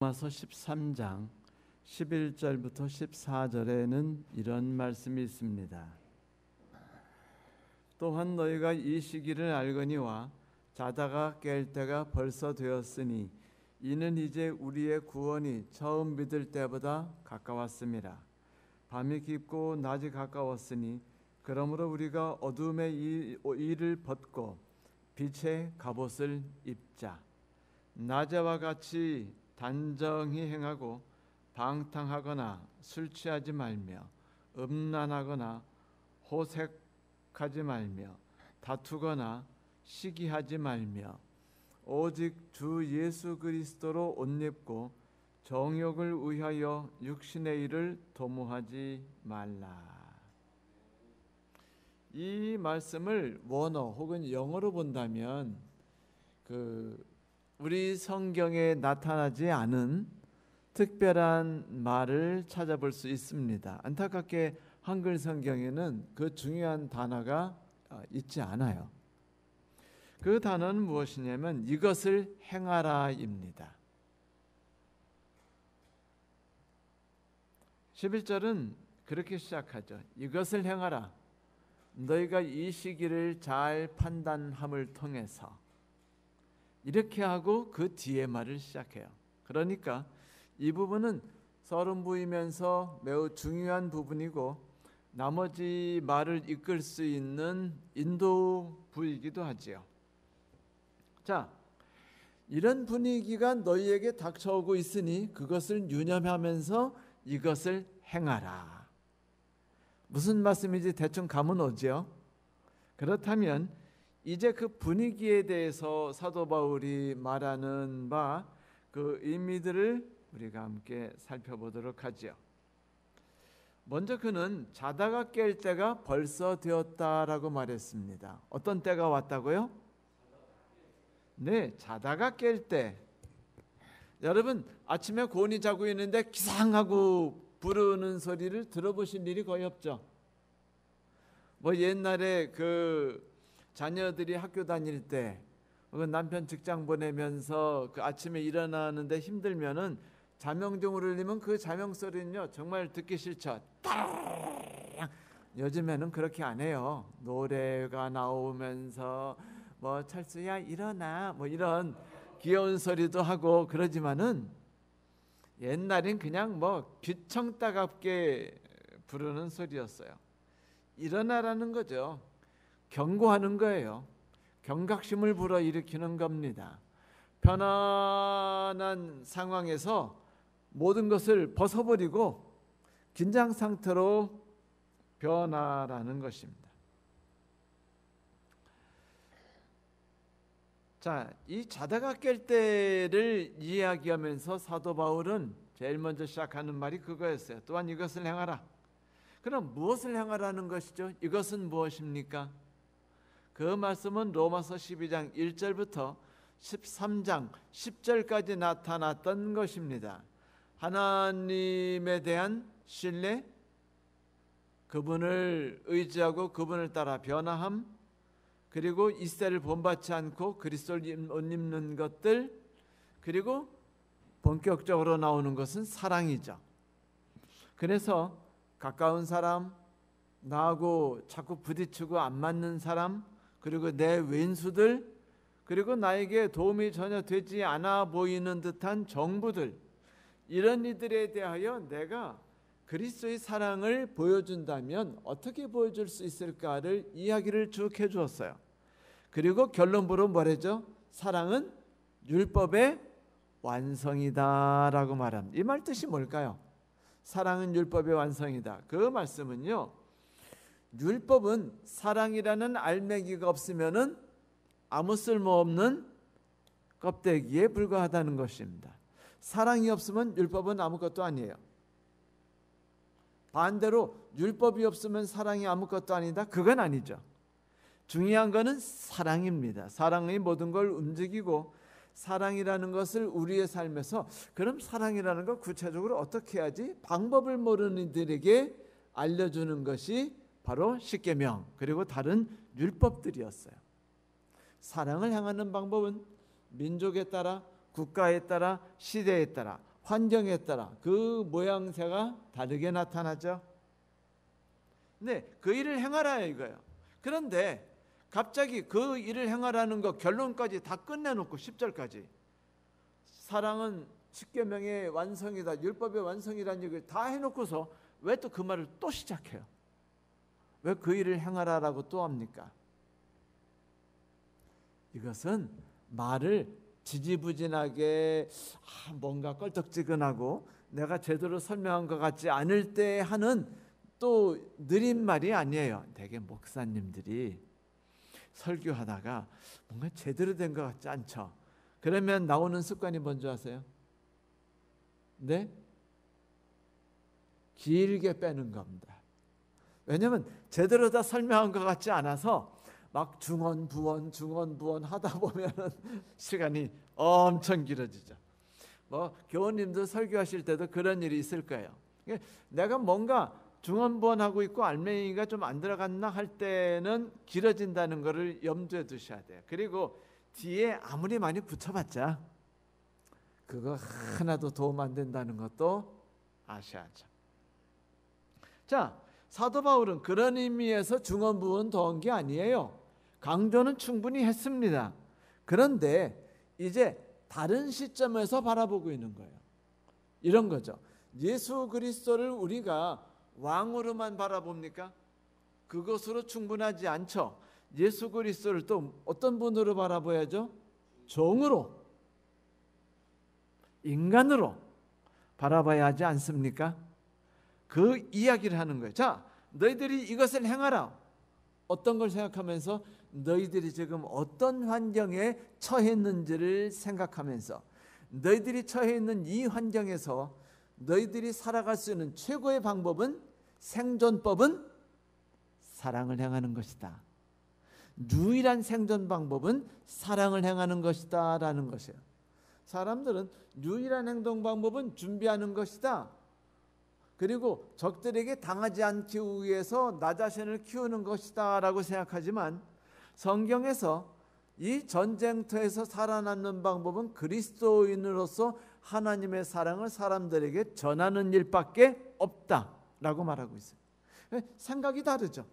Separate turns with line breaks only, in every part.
로마서 13장 11절부터 14절에는 이런 말씀이 있습니다. 또한 너희가 이 시기를 알거니와 자다가 깰 때가 벌써 되었으니 이는 이제 우리의 구원이 처음 믿을 때보다 가까웠음이라. 밤이 깊고 낮이 가까웠으니 그러므로 우리가 어둠의 일을 벗고 빛의 갑옷을 입자. 낮에와 같이 단정히 행하고 방탕하거나 술 취하지 말며 음란하거나 호색하지 말며 다투거나 시기하지 말며 오직 주 예수 그리스도로 옷 입고 정욕을 위하여 육신의 일을 도모하지 말라. 이 말씀을 원어 혹은 영어로 본다면 우리 성경에 나타나지 않은 특별한 말을 찾아볼 수 있습니다. 안타깝게 한글 성경에는 그 중요한 단어가 있지 않아요. 그 단어는 무엇이냐면 이것을 행하라입니다. 11절은 그렇게 시작하죠. 이것을 행하라. 너희가 이 시기를 잘 판단함을 통해서. 이렇게 하고 그 뒤에 말을 시작해요. 그러니까 이 부분은 서론 부이면서 매우 중요한 부분이고 나머지 말을 이끌 수 있는 인도 부이기도 하지요. 자, 이런 분위기가 너희에게 닥쳐오고 있으니 그것을 유념하면서 이것을 행하라. 무슨 말씀인지 대충 감은 오죠. 그렇다면 이제 그 분위기에 대해서 사도 바울이 말하는 바 그 의미들을 우리가 함께 살펴보도록 하죠. 먼저 그는 자다가 깰 때가 벌써 되었다라고 말했습니다. 어떤 때가 왔다고요? 네, 자다가 깰 때. 여러분 아침에 곤히 자고 있는데 기상하고 부르는 소리를 들어보신 일이 거의 없죠. 뭐 옛날에 그 자녀들이 학교 다닐 때 혹은 남편 직장 보내면서 그 아침에 일어나는데 힘들면은 자명종을 울리면 그 자명 소리는요 정말 듣기 싫죠. 따르르르. 요즘에는 그렇게 안 해요. 노래가 나오면서 뭐 철수야 일어나 뭐 이런 귀여운 소리도 하고 그러지만은 옛날엔 그냥 뭐 귀청 따갑게 부르는 소리였어요. 일어나라는 거죠. 경고하는 거예요. 경각심을 불어일으키는 겁니다. 편안한 상황에서 모든 것을 벗어버리고 긴장 상태로 변화라는 것입니다. 자, 이 자다가 깰 때를 이야기하면서 사도 바울은 제일 먼저 시작하는 말이 그거였어요. 또한 이것을 행하라. 그럼 무엇을 행하라는 것이죠? 이것은 무엇입니까? 그 말씀은 로마서 12장 1절부터 13장 10절까지 나타났던 것입니다. 하나님에 대한 신뢰, 그분을 의지하고 그분을 따라 변화함, 그리고 이세를 본받지 않고 그리스도를 옷 입는 것들, 그리고 본격적으로 나오는 것은 사랑이죠. 그래서 가까운 사람, 나하고 자꾸 부딪히고 안 맞는 사람, 그리고 내 왼수들, 그리고 나에게 도움이 전혀 되지 않아 보이는 듯한 정부들, 이런 이들에 대하여 내가 그리스도의 사랑을 보여준다면 어떻게 보여줄 수 있을까를 이야기를 쭉 해주었어요. 그리고 결론부로 말하죠. 사랑은 율법의 완성이다 라고 말합니다. 이 말 뜻이 뭘까요? 사랑은 율법의 완성이다. 그 말씀은요, 율법은 사랑이라는 알맹이가 없으면은 아무 쓸모없는 껍데기에 불과하다는 것입니다. 사랑이 없으면 율법은 아무것도 아니에요. 반대로 율법이 없으면 사랑이 아무것도 아니다. 그건 아니죠. 중요한 것은 사랑입니다. 사랑이 모든 걸 움직이고 사랑이라는 것을 우리의 삶에서 그럼 사랑이라는 걸 구체적으로 어떻게 해야지? 방법을 모르는 이들에게 알려주는 것이 바로 십계명 그리고 다른 율법들이었어요. 사랑을 향하는 방법은 민족에 따라 국가에 따라 시대에 따라 환경에 따라 그 모양새가 다르게 나타나죠. 네, 그 일을 행하라 이거예요. 그런데 갑자기 그 일을 행하라는 거 결론까지 다 끝내놓고 10절까지 사랑은 십계명의 완성이다, 율법의 완성이라는 얘기를 다 해놓고서 왜 또 그 말을 또 시작해요? 왜 그 일을 행하라라고 또 합니까? 이것은 말을 지지부진하게 뭔가 껄떡지근하고 내가 제대로 설명한 것 같지 않을 때 하는 또 느린 말이 아니에요. 대개 목사님들이 설교하다가 뭔가 제대로 된 것 같지 않죠? 그러면 나오는 습관이 뭔지 아세요? 네? 길게 빼는 겁니다. 왜냐하면 제대로 다 설명한 것 같지 않아서 막 중언 부언 하다 보면은 시간이 엄청 길어지죠. 뭐 교우님도 설교하실 때도 그런 일이 있을 거예요. 내가 뭔가 중언부언하고 있고 알맹이가 좀 안 들어갔나 할 때는 길어진다는 것을 염두에 두셔야 돼요. 그리고 뒤에 아무리 많이 붙여봤자 그거 하나도 도움 안 된다는 것도 아셔야죠. 자, 사도 바울은 그런 의미에서 중언부언 더한 게 아니에요. 강조는 충분히 했습니다. 그런데 이제 다른 시점에서 바라보고 있는 거예요. 이런 거죠. 예수 그리스도를 우리가 왕으로만 바라봅니까? 그것으로 충분하지 않죠. 예수 그리스도를 또 어떤 분으로 바라봐야죠? 종으로, 인간으로 바라봐야 하지 않습니까? 그 이야기를 하는 거예요. 자, 너희들이 이것을 행하라. 어떤 걸 생각하면서 너희들이 지금 어떤 환경에 처했는지를 생각하면서 너희들이 처해 있는 이 환경에서 너희들이 살아갈 수 있는 최고의 방법은, 생존법은 사랑을 행하는 것이다. 유일한 생존 방법은 사랑을 행하는 것이다 라는 것이에요. 사람들은 유일한 행동 방법은 준비하는 것이다, 그리고 적들에게 당하지 않기 위해서 나 자신을 키우는 것이다 라고 생각하지만, 성경에서 이 전쟁터에서 살아남는 방법은 그리스도인으로서 하나님의 사랑을 사람들에게 전하는 일밖에 없다라고 말하고 있어요. 생각이 다르죠.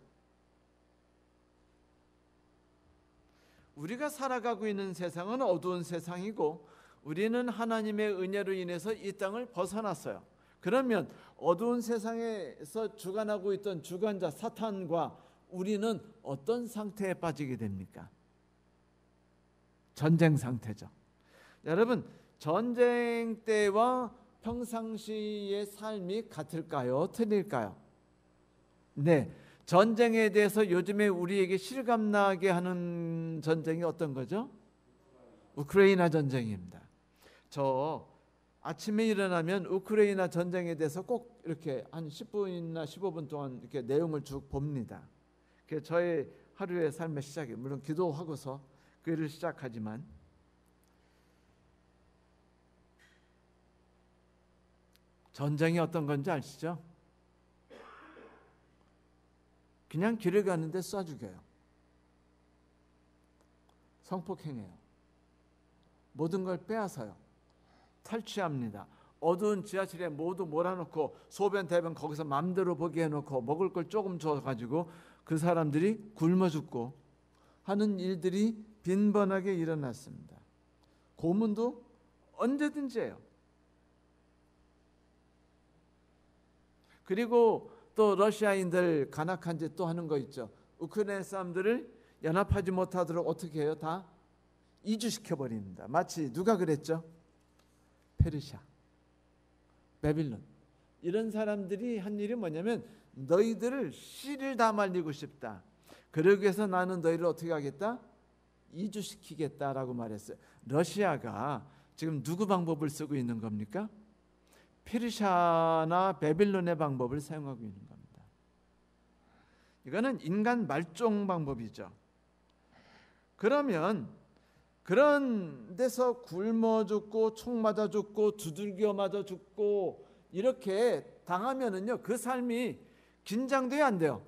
우리가 살아가고 있는 세상은 어두운 세상이고 우리는 하나님의 은혜로 인해서 이 땅을 벗어났어요. 그러면 어두운 세상에서 주관하고 있던 주관자 사탄과 우리는 어떤 상태에 빠지게 됩니까? 전쟁 상태죠. 여러분, 전쟁 때와 평상시의 삶이 같을까요? 틀릴까요? 네, 전쟁에 대해서 요즘에 우리에게 실감나게 하는 전쟁이 어떤 거죠? 우크라이나 전쟁입니다. 저 아침에 일어나면 우크라이나 전쟁에 대해서 꼭 이렇게 한 10분이나 15분 동안 이렇게 내용을 쭉 봅니다. 그게 저의 하루의 삶의 시작이에요. 물론 기도하고서 그 일을 시작하지만, 전쟁이 어떤 건지 아시죠? 그냥 길을 가는데 쏴 죽여요. 성폭행해요. 모든 걸 빼앗아요. 탈취합니다. 어두운 지하실에 모두 몰아놓고 소변 대변 거기서 마음대로 보게 해놓고 먹을 걸 조금 줘가지고 그 사람들이 굶어 죽고 하는 일들이 빈번하게 일어났습니다. 고문도 언제든지 해요. 그리고 또 러시아인들 간악한 짓 또 하는 거 있죠. 우크라이나 사람들을 연합하지 못하도록 어떻게 해요? 다 이주시켜 버립니다. 마치 누가 그랬죠? 페르시아, 바빌론, 이런 사람들이 한 일이 뭐냐면 너희들을 씨를 다 말리고 싶다. 그러기 위해서 나는 너희를 어떻게 하겠다? 이주시키겠다라고 말했어요. 러시아가 지금 누구 방법을 쓰고 있는 겁니까? 페르시아나 바빌론의 방법을 사용하고 있는 겁니다. 이거는 인간 말종 방법이죠. 그러면 그런 데서 굶어 죽고 총 맞아 죽고 두들겨 맞아 죽고 이렇게 당하면은요, 그 삶이 긴장돼야 안 돼요.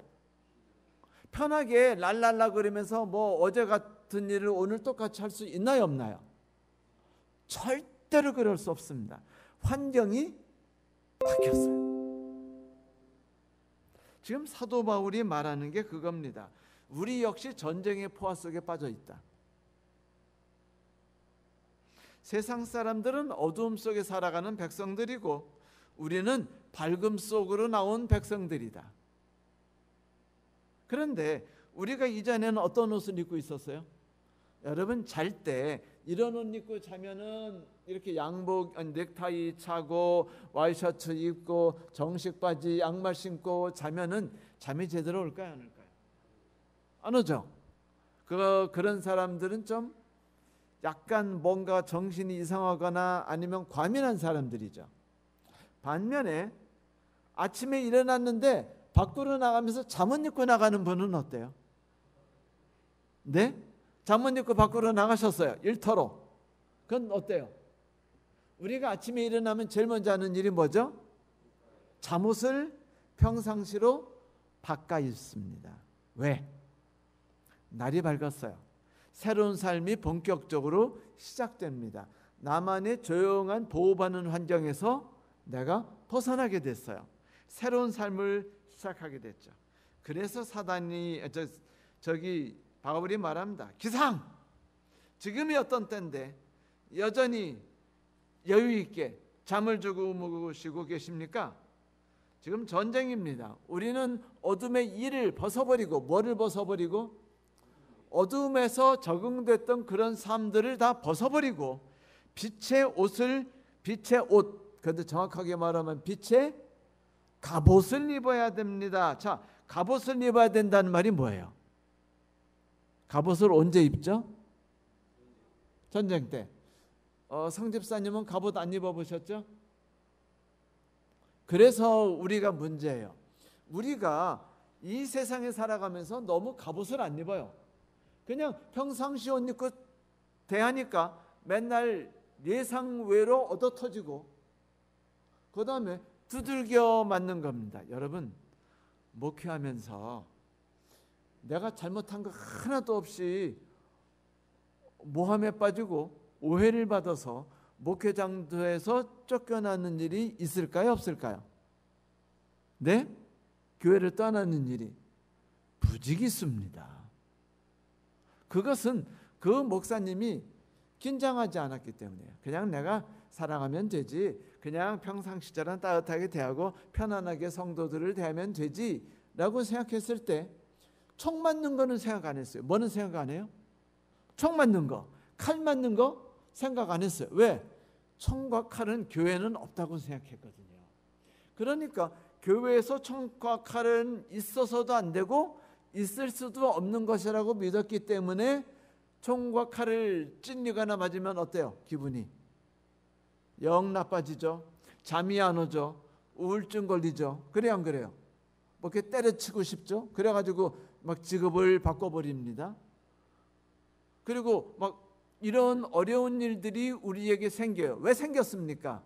편하게 랄랄라 그러면서 뭐 어제 같은 일을 오늘 똑같이 할 수 있나요, 없나요? 절대로 그럴 수 없습니다. 환경이 바뀌었어요. 지금 사도 바울이 말하는 게 그겁니다. 우리 역시 전쟁의 포화 속에 빠져 있다. 세상 사람들은 어두움 속에 살아가는 백성들이고 우리는 밝음 속으로 나온 백성들이다. 그런데 우리가 이전에는 어떤 옷을 입고 있었어요? 여러분, 잘 때 이런 옷 입고 자면은 이렇게 양복, 넥타이 차고 와이셔츠 입고 정식 바지, 양말 신고 자면은 잠이 제대로 올까요, 안 올까요? 안 오죠. 그런 사람들은 좀 약간 뭔가 정신이 이상하거나 아니면 과민한 사람들이죠. 반면에 아침에 일어났는데 밖으로 나가면서 잠옷 입고 나가는 분은 어때요? 네? 잠옷 입고 밖으로 나가셨어요. 일터로. 그건 어때요? 우리가 아침에 일어나면 제일 먼저 하는 일이 뭐죠? 잠옷을 평상시로 바꿔 입습니다. 왜? 날이 밝았어요. 새로운 삶이 본격적으로 시작됩니다. 나만의 조용한 보호받는 환경에서 내가 벗어나게 됐어요. 새로운 삶을 시작하게 됐죠. 그래서 사단이 저기 바울이 말합니다. 기상! 지금이 어떤 때인데 여전히 여유 있게 잠을 주무시고 계십니까? 지금 전쟁입니다. 우리는 어둠의 일을 벗어버리고 뭐를 벗어버리고 어둠에서 적응됐던 그런 삶들을 다 벗어버리고 빛의 옷, 그런데 정확하게 말하면 빛의 갑옷을 입어야 됩니다. 자, 갑옷을 입어야 된다는 말이 뭐예요? 갑옷을 언제 입죠? 전쟁 때. 성집사님은 갑옷 안 입어보셨죠? 그래서 우리가 문제예요. 우리가 이 세상에 살아가면서 너무 갑옷을 안 입어요. 그냥 평상시 옷 입고 대하니까 맨날 예상외로 얻어터지고 그 다음에 두들겨 맞는 겁니다. 여러분, 목회하면서 내가 잘못한 거 하나도 없이 모함에 빠지고 오해를 받아서 목회장도에서 쫓겨나는 일이 있을까요, 없을까요? 네? 교회를 떠나는 일이 부지기수입니다. 그것은 그 목사님이 긴장하지 않았기 때문이에요. 그냥 내가 사랑하면 되지, 그냥 평상시처럼 따뜻하게 대하고 편안하게 성도들을 대하면 되지 라고 생각했을 때 총 맞는 거는 생각 안 했어요. 뭐는 생각 안 해요? 총 맞는 거, 칼 맞는 거 생각 안 했어요. 왜? 총과 칼은 교회는 없다고 생각했거든요. 그러니까 교회에서 총과 칼은 있어서도 안 되고 있을 수도 없는 것이라고 믿었기 때문에 총과 칼을 찔리거나 맞으면 어때요? 기분이 영 나빠지죠. 잠이 안 오죠. 우울증 걸리죠. 그래요, 안 그래요? 뭐 이렇게 때려치고 싶죠. 그래가지고 막 직업을 바꿔버립니다. 그리고 막 이런 어려운 일들이 우리에게 생겨요. 왜 생겼습니까?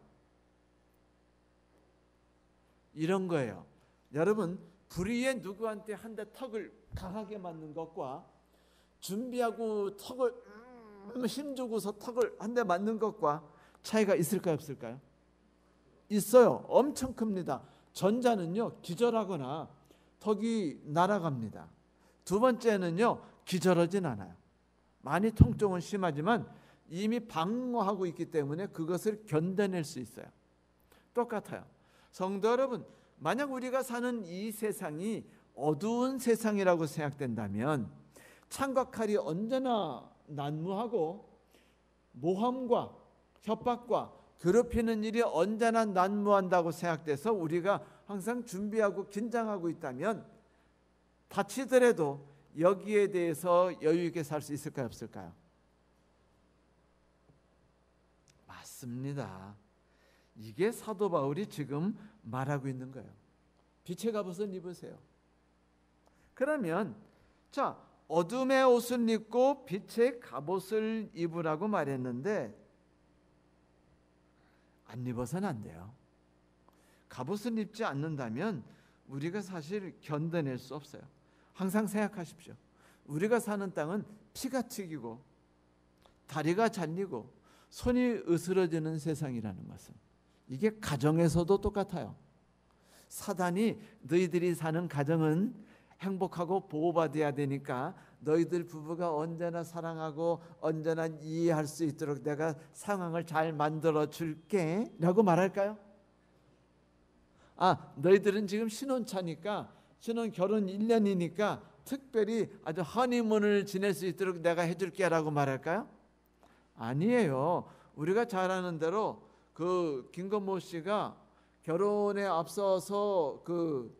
이런 거예요. 여러분, 불의에 누구한테 한 대 턱을 강하게 맞는 것과 준비하고 턱을 힘주고서 턱을 한 대 맞는 것과 차이가 있을까요, 없을까요? 있어요. 엄청 큽니다. 전자는요, 기절하거나 턱이 날아갑니다. 두 번째는요, 기절하진 않아요. 많이 통증은 심하지만 이미 방어하고 있기 때문에 그것을 견뎌낼 수 있어요. 똑같아요. 성도 여러분, 만약 우리가 사는 이 세상이 어두운 세상이라고 생각된다면 창과 칼이 언제나 난무하고 모함과 협박과 괴롭히는 일이 언제나 난무한다고 생각돼서 우리가 항상 준비하고 긴장하고 있다면 다치더라도 여기에 대해서 여유 있게 살 수 있을까요, 없을까요? 맞습니다. 이게 사도 바울이 지금 말하고 있는 거예요. 빛의 갑옷을 입으세요. 그러면 자, 어둠의 옷을 입고 빛의 갑옷을 입으라고 말했는데 안 입어서는 안 돼요. 갑옷을 입지 않는다면 우리가 사실 견뎌낼 수 없어요. 항상 생각하십시오. 우리가 사는 땅은 피가 튀기고 다리가 잘리고 손이 으스러지는 세상이라는 것은 이게 가정에서도 똑같아요. 사단이 너희들이 사는 가정은 행복하고 보호받아야 되니까 너희들 부부가 언제나 사랑하고 언제나 이해할 수 있도록 내가 상황을 잘 만들어 줄게 라고 말할까요? 너희들은 지금 신혼차니까 신혼 결혼 1년이니까 특별히 아주 허니문을 지낼 수 있도록 내가 해줄게 라고 말할까요? 아니에요. 우리가 잘 아는 대로 그 김건모 씨가 결혼에 앞서서 그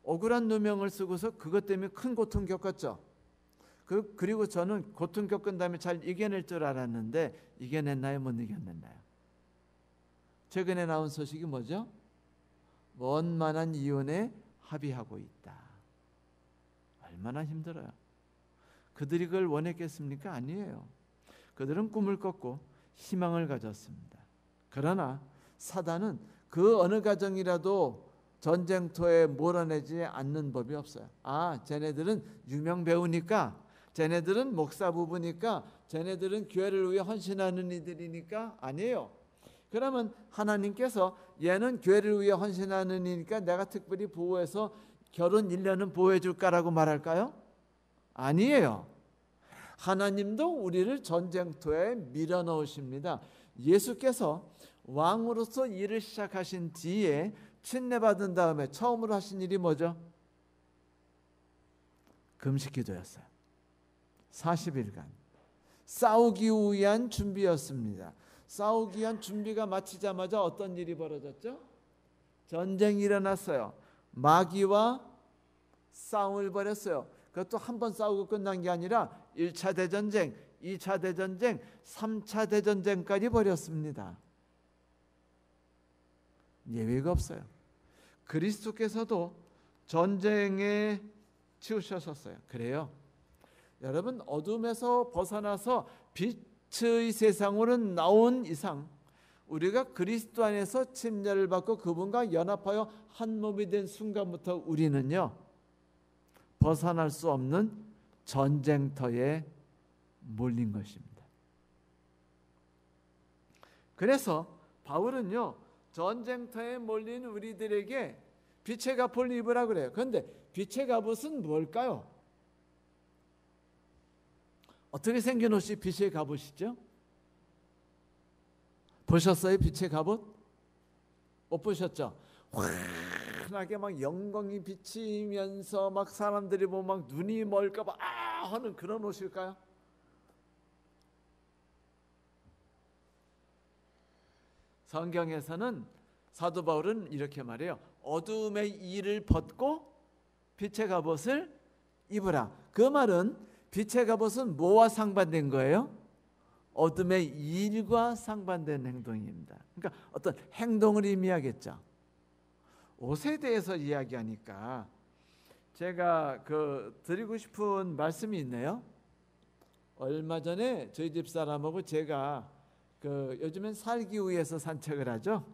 억울한 누명을 쓰고서 그것 때문에 큰 고통 겪었죠. 그리고 저는 고통 겪은 다음에 잘 이겨낼 줄 알았는데 이겨냈나요? 못 이겨냈나요? 최근에 나온 소식이 뭐죠? 원만한 이혼에 합의하고 있다. 얼마나 힘들어요. 그들이 그걸 원했겠습니까? 아니에요. 그들은 꿈을 꿨고 희망을 가졌습니다. 그러나 사단은 그 어느 가정이라도 전쟁터에 몰아내지 않는 법이 없어요. 쟤네들은 유명 배우니까, 쟤네들은 목사 부부니까, 쟤네들은 교회를 위해 헌신하는 이들이니까. 아니에요. 그러면 하나님께서 얘는 교회를 위해 헌신하는 이니까 내가 특별히 보호해서 결혼 1년은 보호해 줄까라고 말할까요? 아니에요. 하나님도 우리를 전쟁터에 밀어넣으십니다. 예수께서 왕으로서 일을 시작하신 뒤에 침례받은 다음에 처음으로 하신 일이 뭐죠? 금식기도였어요. 40일간 싸우기 위한 준비였습니다. 싸우기 위한 준비가 마치자마자 어떤 일이 벌어졌죠? 전쟁이 일어났어요. 마귀와 싸움을 벌였어요. 그것도 한 번 싸우고 끝난 게 아니라 1차 대전쟁, 2차 대전쟁, 3차 대전쟁까지 벌였습니다. 예외가 없어요. 그리스도께서도 전쟁에 치우셨었어요. 그래요. 여러분, 어둠에서 벗어나서 빛의 세상으로 나온 이상 우리가 그리스도 안에서 침례를 받고 그분과 연합하여 한 몸이 된 순간부터 우리는요, 벗어날 수 없는 전쟁터에 몰린 것입니다. 그래서 바울은요, 전쟁터에 몰린 우리들에게 빛의 갑옷을 입으라 그래요. 그런데 빛의 갑옷은 뭘까요? 어떻게 생긴 옷이 빛의 갑옷이죠? 보셨어요? 빛의 갑옷? 못 보셨죠? 환하게 막 영광이 비치면서 막 사람들이 보면 막 눈이 멀까 봐 하는 그런 옷일까요? 성경에서는 사도 바울은 이렇게 말해요. 어둠의 일을 벗고 빛의 갑옷을 입으라. 그 말은 빛의 갑옷은 뭐와 상반된 거예요? 어둠의 일과 상반된 행동입니다. 그러니까 어떤 행동을 의미하겠죠. 옷에 대해서 이야기하니까 제가 드리고 싶은 말씀이 있네요. 얼마 전에 저희 집 사람하고 제가 요즘엔 살기 위해서 산책을 하죠.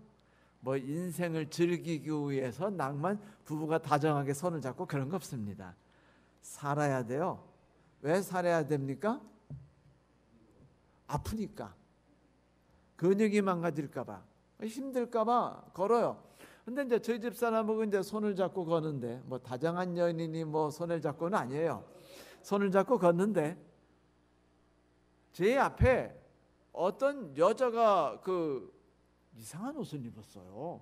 뭐 인생을 즐기기 위해서 낭만 부부가 다정하게 손을 잡고 그런 거 없습니다. 살아야 돼요. 왜 살아야 됩니까? 아프니까, 근육이 망가질까 봐, 힘들까 봐 걸어요. 근데 이제 저희 집 사람하고 이제 손을 잡고 걷는데, 뭐 다정한 연인이 뭐 손을 잡고는 아니에요. 손을 잡고 걷는데 제 앞에 어떤 여자가 이상한 옷을 입었어요.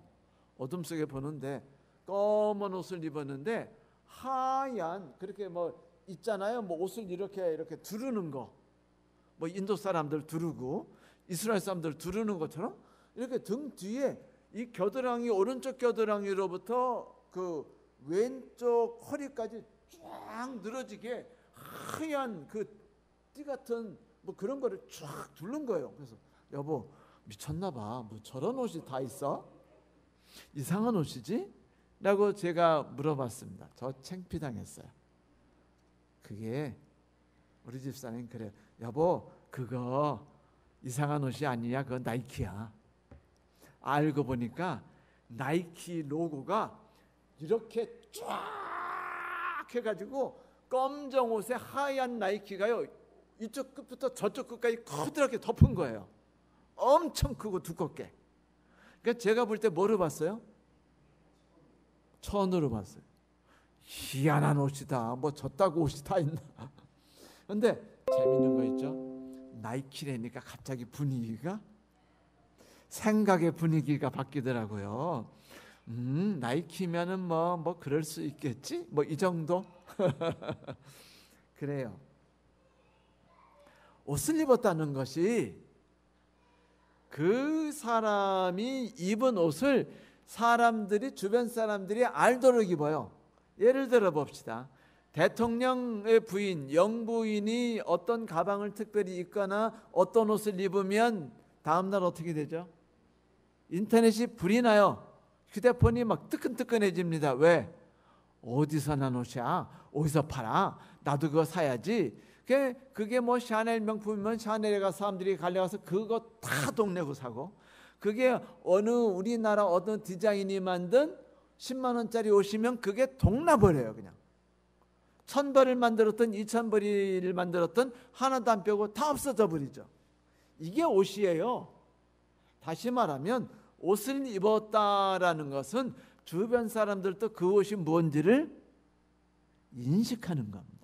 어둠 속에 보는데 검은 옷을 입었는데 하얀, 그렇게 뭐 있잖아요. 뭐 옷을 이렇게 두르는 거, 뭐 인도 사람들 두르고 이스라엘 사람들 두르는 것처럼 이렇게 등 뒤에 이 겨드랑이, 오른쪽 겨드랑이로부터 왼쪽 허리까지 쫙 늘어지게 하얀 띠 같은 뭐 그런 거를 쫙 두른 거예요. 그래서 여보, 미쳤나 봐. 뭐 저런 옷이 다 있어? 이상한 옷이지? 라고 제가 물어봤습니다. 저 창피당했어요. 그게 우리 집사람이 그래요. 여보, 그거 이상한 옷이 아니야. 그건 나이키야. 알고 보니까 나이키 로고가 이렇게 쫙 해가지고 검정 옷에 하얀 나이키가요, 이쪽 끝부터 저쪽 끝까지 커다랗게 덮은 거예요. 엄청 크고 두껍게. 그러니까 제가 볼 때 뭐로 봤어요? 천으로 봤어요. 희한한 옷이다. 뭐 졌다고 옷이 다 있나? 근데 재밌는 거 있죠? 나이키라니까 갑자기 분위기가 생각의 분위기가 바뀌더라고요. 나이키면은 뭐 그럴 수 있겠지? 뭐 이 정도? 그래요. 옷을 입었다는 것이 그 사람이 입은 옷을 사람들이, 주변 사람들이 알도록 입어요. 예를 들어 봅시다. 대통령의 부인, 영부인이 어떤 가방을 특별히 입거나 어떤 옷을 입으면 다음날 어떻게 되죠? 인터넷이 불이 나요. 휴대폰이 막 뜨끈뜨끈해집니다. 왜? 어디서 난 옷이야? 어디서 팔아? 나도 그거 사야지. 그게 뭐 샤넬 명품이면 샤넬에 가서 사람들이 갈려가서 그거 다 돈 내고 사고, 그게 어느 우리나라 어떤 디자인이 만든 10만 원짜리 옷이면 그게 동나버려요. 그냥 1,000벌을 만들었던 2,000벌을 만들었던 하나도 안 빼고 다 없어져 버리죠. 이게 옷이에요. 다시 말하면 옷을 입었다라는 것은 주변 사람들도 그 옷이 뭔지를 인식하는 겁니다.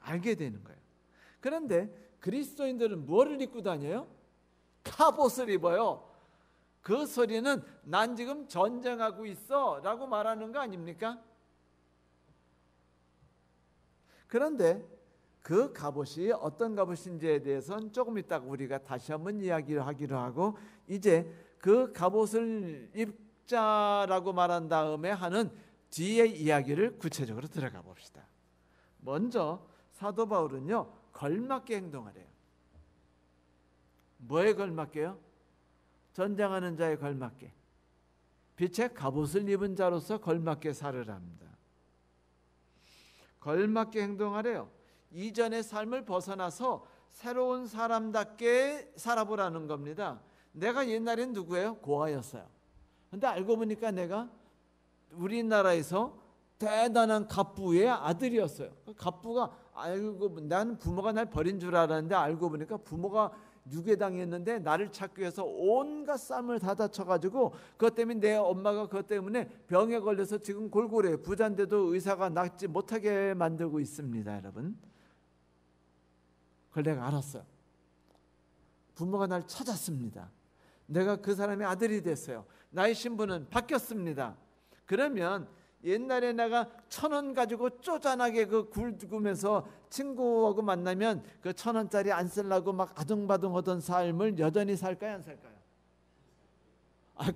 알게 되는 거예요. 그런데 그리스도인들은 뭐를 입고 다녀요? 갑옷을 입어요. 그 소리는 난 지금 전쟁하고 있어 라고 말하는 거 아닙니까? 그런데 그 갑옷이 어떤 갑옷인지에 대해서는 조금 이따가 우리가 다시 한번 이야기를 하기로 하고, 이제 그 갑옷을 입자라고 말한 다음에 하는 뒤의 이야기를 구체적으로 들어가 봅시다. 먼저 사도 바울은요, 걸맞게 행동하래요. 뭐에 걸맞게요? 전쟁하는 자에 걸맞게, 빛의 갑옷을 입은 자로서 걸맞게 살으랍니다. 걸맞게 행동하래요. 이전의 삶을 벗어나서 새로운 사람답게 살아보라는 겁니다. 내가 옛날엔 누구예요? 고아였어요. 근데 알고 보니까 내가 우리나라에서 대단한 갑부의 아들이었어요. 갑부가 알고, 나는 부모가 날 버린 줄 알았는데 알고 보니까 부모가 유괴당했는데 나를 찾기 위해서 온갖 쌈을 다 다쳐가지고, 그것 때문에 내 엄마가 그것 때문에 병에 걸려서 지금 골골해요. 부자인데도 의사가 낫지 못하게 만들고 있습니다, 여러분. 그걸 내가 알았어요. 부모가 날 찾았습니다. 내가 그 사람의 아들이 됐어요. 나의 신분은 바뀌었습니다. 그러면 옛날에 내가 1,000원 가지고 쪼잔하게 그 굴구면서 친구하고 만나면 그 1,000원짜리 안 쓰려고 막 아둥바둥 하던 삶을 여전히 살까요, 안 살까요?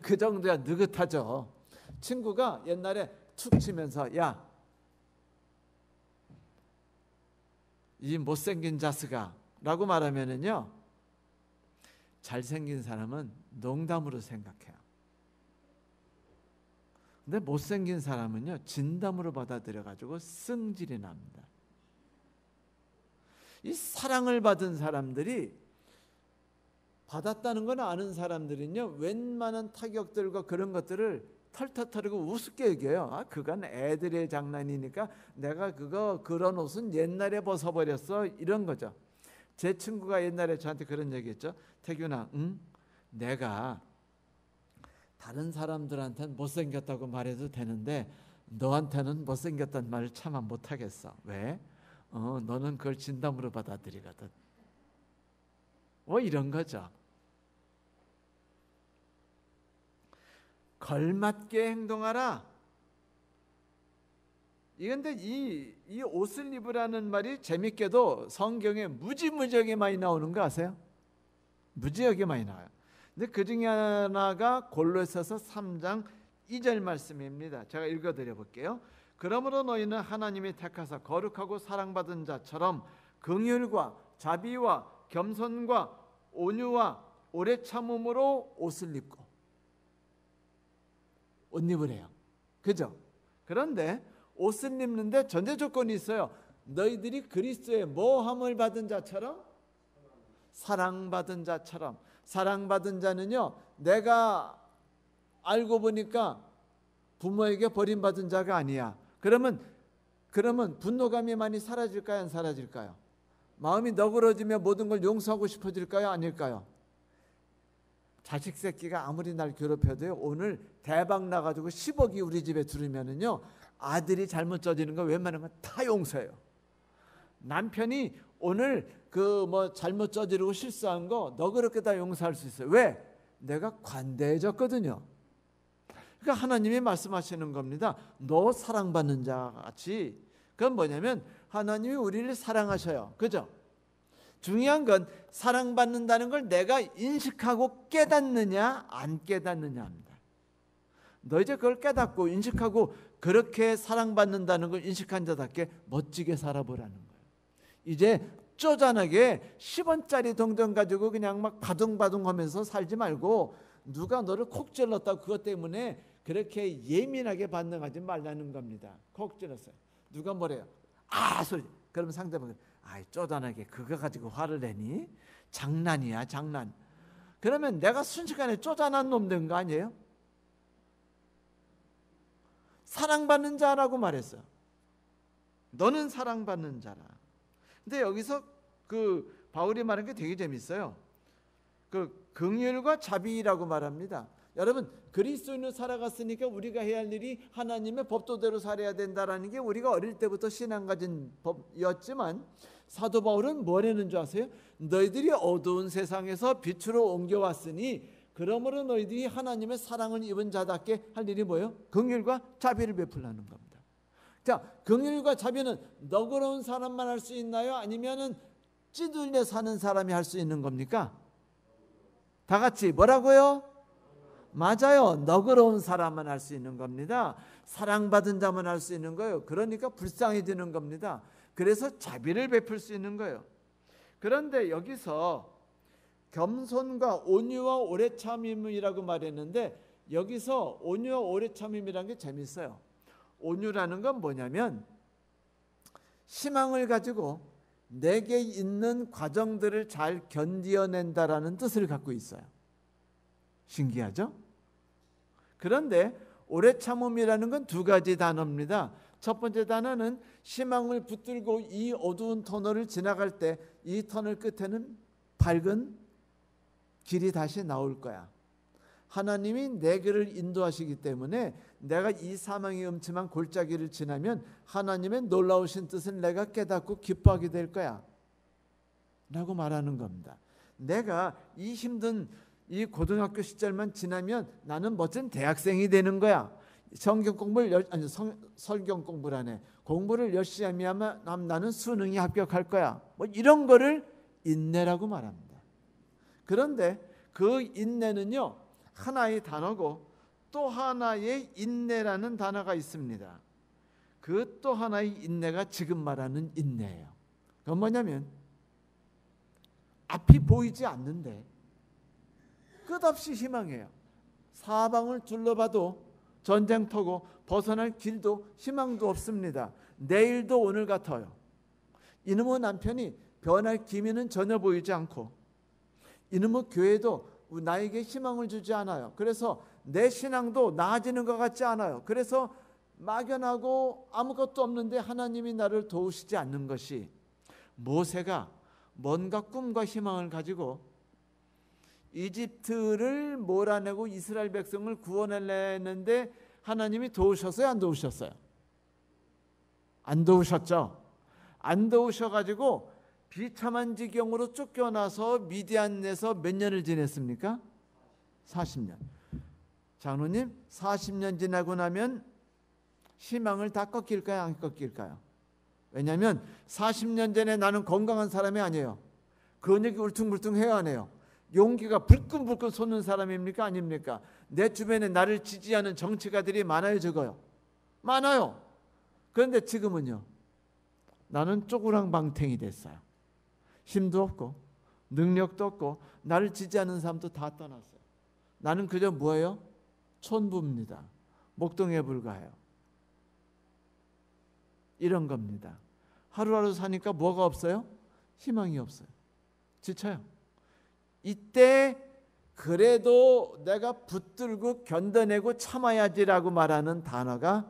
그 정도야 느긋하죠. 친구가 옛날에 툭 치면서, 야, 이 못생긴 자스가 라고 말하면은요, 잘생긴 사람은 농담으로 생각해요. 근데 못생긴 사람은요, 진담으로 받아들여가지고 승질이 납니다. 이 사랑을 받은 사람들이, 받았다는 건 아는 사람들은요, 웬만한 타격들과 그런 것들을 털털 털고 우습게 얘기해요. 그건 애들의 장난이니까 내가 그런 옷은 옛날에 벗어버렸어, 이런 거죠. 제 친구가 옛날에 저한테 그런 얘기했죠. 태균아, 응? 내가 다른 사람들한테는 못생겼다고 말해도 되는데 너한테는 못생겼다는 말을 차마 못하겠어. 왜? 너는 그걸 진담으로 받아들이거든. 이런 거죠. 걸맞게 행동하라. 이건데 이 옷을 입으라는 말이 재밌게도 성경에 무지무지하게 많이 나오는 거 아세요? 무지하게 많이 나와요. 근데 그 중에 하나가 골로새서 3장 2절 말씀입니다. 제가 읽어드려 볼게요. 그러므로 너희는 하나님이 택하사 거룩하고 사랑받은 자처럼 긍휼과 자비와 겸손과 온유와 오래 참음으로 옷을 입고, 옷 입으래요. 그죠? 그런데 옷을 입는데 전제 조건이 있어요. 너희들이 그리스도의 모함을 받은 자처럼, 사랑받은 자처럼. 사랑받은 자는요, 내가 알고 보니까 부모에게 버림받은 자가 아니야. 그러면 분노감이 많이 사라질까요, 안 사라질까요? 마음이 너그러지며 모든 걸 용서하고 싶어질까요, 아닐까요? 자식 새끼가 아무리 날 괴롭혀도요, 오늘 대박 나가지고 10억이 우리 집에 들으면은요, 아들이 잘못 저지른 거 웬만하면 다 용서해요. 남편이 오늘 그 뭐 잘못 저지르고 실수한 거 너 그렇게 다 용서할 수 있어요. 왜? 내가 관대해졌거든요. 그러니까 하나님이 말씀하시는 겁니다. 너 사랑받는 자 같이. 그건 뭐냐면 하나님이 우리를 사랑하셔요. 그죠? 중요한 건 사랑받는다는 걸 내가 인식하고 깨닫느냐 안 깨닫느냐입니다. 너 이제 그걸 깨닫고 인식하고 그렇게 사랑받는다는 걸 인식한 자답게 멋지게 살아보라는 거예요. 이제 쪼잔하게 10원짜리 동전 가지고 그냥 막 바둥바둥 하면서 살지 말고, 누가 너를 콕 찔렀다고 그것 때문에 그렇게 예민하게 반응하지 말라는 겁니다. 콕 찔렀어요. 누가 뭐래요? 아 소리. 그러면 상대방은 아이 쪼잔하게 그거 가지고 화를 내니? 장난이야 장난. 그러면 내가 순식간에 쪼잔한 놈 된 거 아니에요? 사랑받는 자라고 말했어요. 너는 사랑받는 자라. 근데 여기서 그 바울이 말한 게 되게 재밌어요. 그 긍휼과 자비라고 말합니다. 여러분, 그리스도인으로 살아갔으니까 우리가 해야 할 일이 하나님의 법도대로 살아야 된다라는 게 우리가 어릴 때부터 신앙 가진 법이었지만, 사도 바울은 뭐라는 줄 아세요? 너희들이 어두운 세상에서 빛으로 옮겨왔으니 그러므로 너희들이 하나님의 사랑을 입은 자답게 할 일이 뭐예요? 긍휼과 자비를 베풀라는 겁니다. 자, 긍휼과 자비는 너그러운 사람만 할 수 있나요? 아니면은 찌들려 사는 사람이 할 수 있는 겁니까? 다 같이 뭐라고요? 맞아요. 너그러운 사람만 할 수 있는 겁니다. 사랑받은 자만 할 수 있는 거예요. 그러니까 불쌍해지는 겁니다. 그래서 자비를 베풀 수 있는 거예요. 그런데 여기서 겸손과 온유와 오래 참음이라고 말했는데, 여기서 온유와 오래 참음이라는 게 재밌어요. 온유라는 건 뭐냐면 희망을 가지고 내게 있는 과정들을 잘 견디어낸다라는 뜻을 갖고 있어요. 신기하죠? 그런데 오래 참음이라는 건 두 가지 단어입니다. 첫 번째 단어는 희망을 붙들고 이 어두운 터널을 지나갈 때 이 터널 끝에는 밝은 길이 다시 나올 거야. 하나님이 내 길을 인도하시기 때문에 내가 이 사망의 음침한 골짜기를 지나면 하나님의 놀라우신 뜻을 내가 깨닫고 기뻐하게 될 거야 라고 말하는 겁니다. 내가 이 힘든 이 고등학교 시절만 지나면 나는 멋진 대학생이 되는 거야. 성경 공부를 설경 공부라네. 공부를 열심히 하면 나는 수능이 합격할 거야. 뭐 이런 거를 인내라고 말합니다. 그런데 그 인내는요, 하나의 단어고 또 하나의 인내라는 단어가 있습니다. 그 또 하나의 인내가 지금 말하는 인내예요. 그건 뭐냐면 앞이 보이지 않는데 끝없이 희망해요. 사방을 둘러봐도 전쟁터고 벗어날 길도 희망도 없습니다. 내일도 오늘 같아요. 이놈의 남편이 변할 기미는 전혀 보이지 않고, 이놈의 교회도 나에게 희망을 주지 않아요. 그래서 내 신앙도 나아지는 것 같지 않아요. 그래서 막연하고 아무것도 없는데 하나님이 나를 도우시지 않는 것이, 모세가 뭔가 꿈과 희망을 가지고 이집트를 몰아내고 이스라엘 백성을 구원하려는데 하나님이 도우셨어요? 안 도우셨어요? 안 도우셨죠? 안 도우셔가지고 비참한 지경으로 쫓겨나서 미디안에서 몇 년을 지냈습니까? 40년. 장로님, 40년 지나고 나면 희망을 다 꺾일까요? 안 꺾일까요? 왜냐하면 40년 전에 나는 건강한 사람이 아니에요. 근육이 울퉁불퉁해야 하네요. 용기가 불끈불끈 솟는 사람입니까? 아닙니까? 내 주변에 나를 지지하는 정치가들이 많아요, 적어요? 많아요. 그런데 지금은요, 나는 쪼그랑방탱이 됐어요. 힘도 없고 능력도 없고 나를 지지하는 사람도 다 떠났어요. 나는 그저 뭐예요? 촌부입니다. 목동에 불과해요. 이런 겁니다. 하루하루 사니까 뭐가 없어요? 희망이 없어요. 지쳐요. 이때 그래도 내가 붙들고 견뎌내고 참아야지라고 말하는 단어가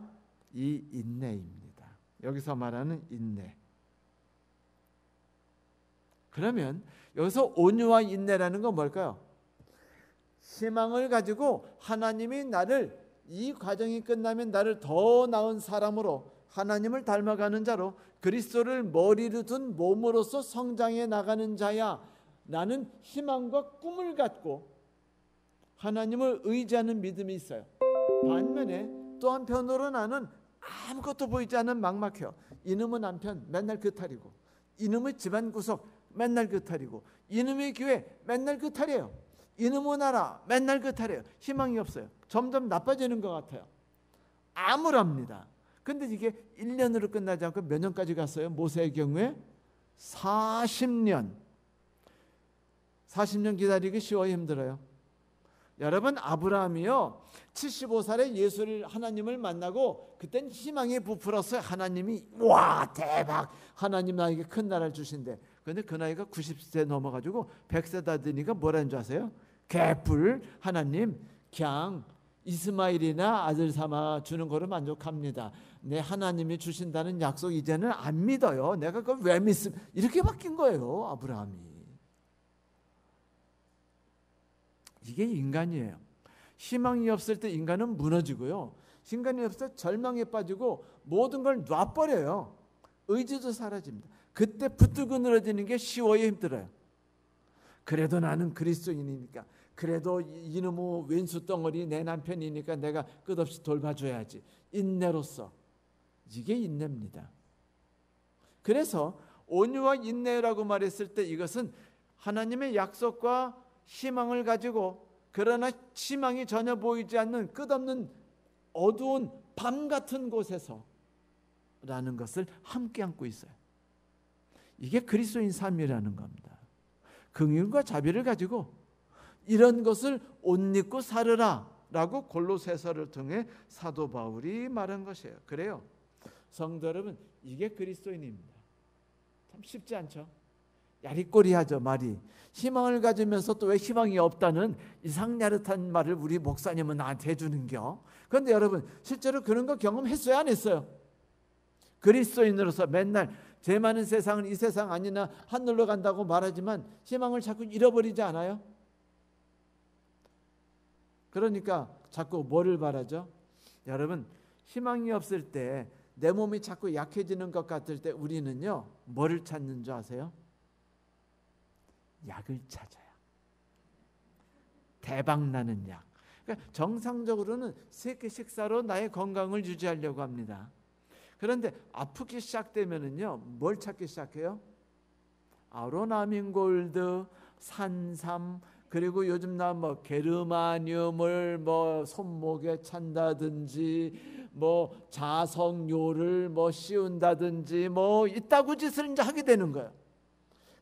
이 인내입니다. 여기서 말하는 인내. 그러면 여기서 온유와 인내라는 건 뭘까요? 희망을 가지고 하나님이 나를, 이 과정이 끝나면 나를 더 나은 사람으로, 하나님을 닮아가는 자로, 그리스도를 머리로 둔 몸으로서 성장해 나가는 자야. 나는 희망과 꿈을 갖고 하나님을 의지하는 믿음이 있어요. 반면에 또 한편으로 나는 아무것도 보이지 않는 막막해요. 이놈의 남편 맨날 그탈이고, 이놈의 집안 구석 맨날 그탈이고, 이놈의 교회 맨날 그탈이에요. 이놈의 나라 맨날 그탈이에요. 희망이 없어요. 점점 나빠지는 것 같아요. 암울합니다. 근데 이게 1년으로 끝나지 않고 몇 년까지 갔어요? 모세의 경우에 40년. 40년 기다리기 쉬워요, 힘들어요? 여러분, 아브라함이요 75살에 예수를, 하나님을 만나고 그땐 희망이 부풀었어요. 하나님이 와 대박, 하나님 나에게 큰 나라를 주신대. 그런데 그 나이가 90세 넘어가지고 100세 다 되니까 뭐라는 줄 아세요? 개뿔, 하나님 그냥 이스마일이나 아들 삼아 주는 거로 만족합니다. 내 하나님이 주신다는 약속 이제는 안 믿어요. 내가 그걸 왜 믿습? 이렇게 바뀐 거예요, 아브라함이. 이게 인간이에요. 희망이 없을 때 인간은 무너지고요. 희망이 없을 때 절망에 빠지고 모든 걸 놔버려요. 의지도 사라집니다. 그때 붙들고 늘어지는 게 쉬워요, 힘들어요? 그래도 나는 그리스도인이니까, 그래도 이놈의 왼수 덩어리 내 남편이니까 내가 끝없이 돌봐줘야지. 인내로서. 이게 인내입니다. 그래서 온유와 인내라고 말했을 때 이것은 하나님의 약속과 희망을 가지고, 그러나 희망이 전혀 보이지 않는 끝없는 어두운 밤 같은 곳에서 라는 것을 함께 안고 있어요. 이게 그리스도인 삶이라는 겁니다. 긍휼과 자비를 가지고 이런 것을 옷 입고 살으라 라고 골로새서를 통해 사도 바울이 말한 것이에요. 그래요, 성도 여러분, 이게 그리스도인입니다. 참 쉽지 않죠? 야리꼬리하죠, 말이. 희망을 가지면서 또 왜 희망이 없다는 이상야릇한 말을 우리 목사님은 나한테 해주는겨. 그런데 여러분, 실제로 그런 거 경험했어요, 안 했어요? 그리스도인으로서 맨날 죄 많은 세상은 이 세상 아니나 하늘로 간다고 말하지만 희망을 자꾸 잃어버리지 않아요? 그러니까 자꾸 뭐를 바라죠? 여러분, 희망이 없을 때, 내 몸이 자꾸 약해지는 것 같을 때 우리는요 뭐를 찾는 줄 아세요? 약을 찾아요. 대박나는 약. 그러니까 정상적으로는 3끼 식사로 나의 건강을 유지하려고 합니다. 그런데 아프기 시작되면은요 뭘 찾기 시작해요? 아로나민골드, 산삼, 그리고 요즘 나 뭐 게르마늄을 뭐 손목에 찬다든지, 뭐 자석요를 뭐 씌운다든지, 뭐 이따구 짓을 이제 하게 되는 거예요.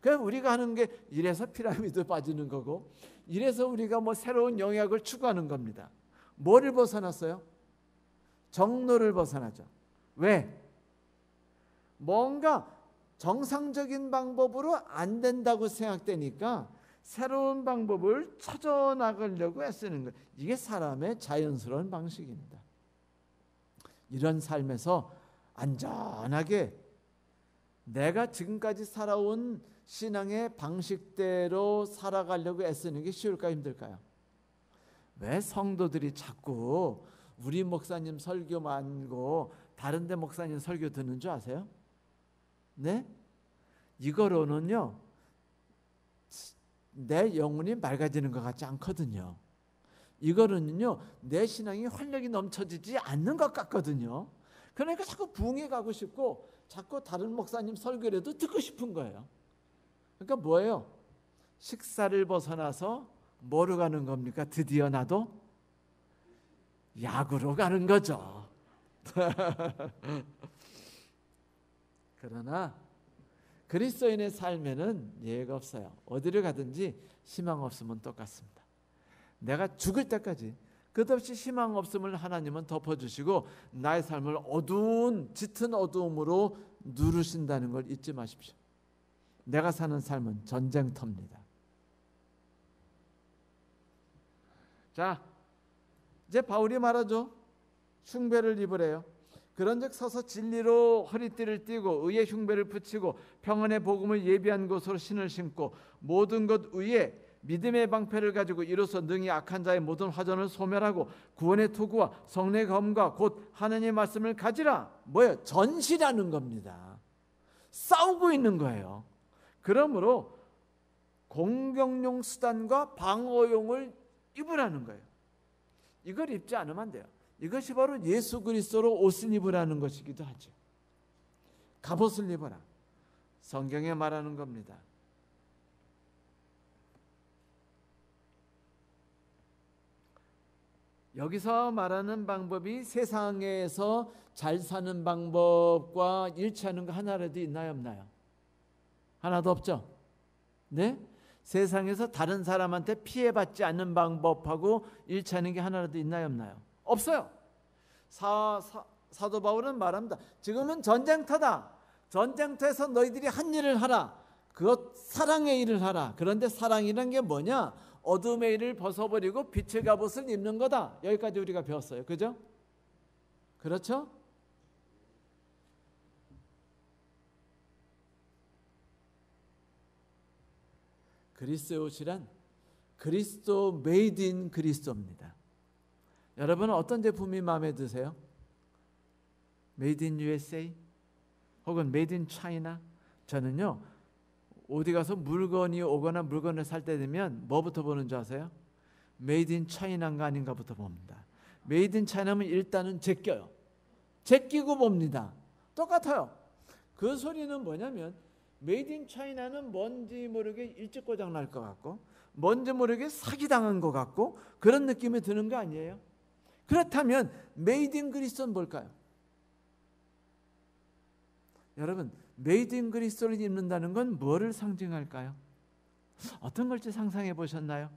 그래서 우리가 하는 게 이래서 피라미드 빠지는 거고, 이래서 우리가 뭐 새로운 영약을 추구하는 겁니다. 뭐를 벗어났어요? 정로를 벗어나죠. 왜? 뭔가 정상적인 방법으로 안 된다고 생각되니까 새로운 방법을 찾아 나가려고 애쓰는 거예요. 이게 사람의 자연스러운 방식입니다. 이런 삶에서 안전하게 내가 지금까지 살아온 신앙의 방식대로 살아가려고 애쓰는 게 쉬울까요, 힘들까요? 왜 성도들이 자꾸 우리 목사님 설교 말고 다른 데 목사님 설교 듣는 줄 아세요? 네? 이거로는요 내 영혼이 맑아지는 것 같지 않거든요. 이거는요 내 신앙이 활력이 넘쳐지지 않는 것 같거든요. 그러니까 자꾸 부흥회 가고 싶고 자꾸 다른 목사님 설교라도 듣고 싶은 거예요. 그러니까 뭐예요? 식사를 벗어나서 뭐로 가는 겁니까? 드디어 나도 약으로 가는 거죠. 그러나 그리스도인의 삶에는 예외가 없어요. 어디를 가든지 희망 없으면 똑같습니다. 내가 죽을 때까지 끝없이 희망 없음을 하나님은 덮어주시고 나의 삶을 어두운 짙은 어두움으로 누르신다는 걸 잊지 마십시오. 내가 사는 삶은 전쟁터입니다. 자, 이제 바울이 말하죠. 흉배를 입으래요. 그런즉 서서 진리로 허리띠를 띠고 의의 흉배를 붙이고 평안의 복음을 예비한 곳으로 신을 신고 모든 것 위에 믿음의 방패를 가지고 이로써 능히 악한 자의 모든 화전을 소멸하고 구원의 도구와 성령의 검과 곧 하나님의 말씀을 가지라. 뭐예요? 전시라는 겁니다. 싸우고 있는 거예요. 그러므로 공격용 수단과 방어용을 입으라는 거예요. 이걸 입지 않으면 안 돼요. 이것이 바로 예수 그리스도로 옷을 입으라는 것이기도 하죠. 갑옷을 입어라. 성경에 말하는 겁니다. 여기서 말하는 방법이 세상에서 잘 사는 방법과 일치하는 거 하나라도 있나요, 없나요? 하나도 없죠? 네? 세상에서 다른 사람한테 피해받지 않는 방법하고 일치하는 게 하나라도 있나요, 없나요? 없어요. 사도 바울은 말합니다. 지금은 전쟁터다. 전쟁터에서 너희들이 한 일을 하라. 그것 사랑의 일을 하라. 그런데 사랑이란 게 뭐냐? 어둠의 일을 벗어버리고 빛의 갑옷을 입는 거다. 여기까지 우리가 배웠어요. 그죠? 그렇죠? 그리스도의 옷이란 그리스도 메이드 인 그리스도입니다. 여러분은 어떤 제품이 마음에 드세요? 메이드 인 USA? 혹은 메이드 인 차이나? 저는요, 어디 가서 물건이 오거나 물건을 살 때 되면 뭐부터 보는 줄 아세요? 메이드 인 차이나인가 아닌가부터 봅니다. 메이드 인 차이나면 일단은 제껴요. 제끼고 봅니다. 똑같아요. 그 소리는 뭐냐면 메이드 인 차이나는 뭔지 모르게 일찍 고장 날 것 같고 뭔지 모르게 사기당한 것 같고 그런 느낌이 드는 거 아니에요? 그렇다면 메이드 인 그리스도는 뭘까요? 여러분, 메이드 인 그리스도를 입는다는 건 뭐를 상징할까요? 어떤 걸지 상상해 보셨나요?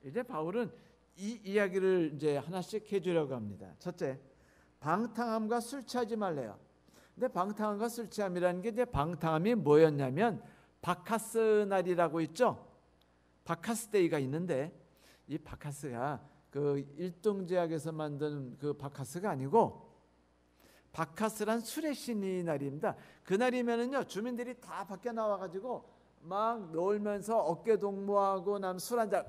이제 바울은 이 이야기를 이제 하나씩 해주려고 합니다. 첫째, 방탕함과 술 취하지 말래요. 근데 방탕함과 술 취함이라는 게 이제 방탕함이 뭐였냐면 바카스 날이라고 있죠. 바카스 데이가 있는데 이 바카스가 그 일동제약에서 만든 그 바카스가 아니고 바카스란 술의 신이 날입니다. 그날이면은요 주민들이 다 밖에 나와가지고 막 놀면서 어깨 동무하고 남 술 한잔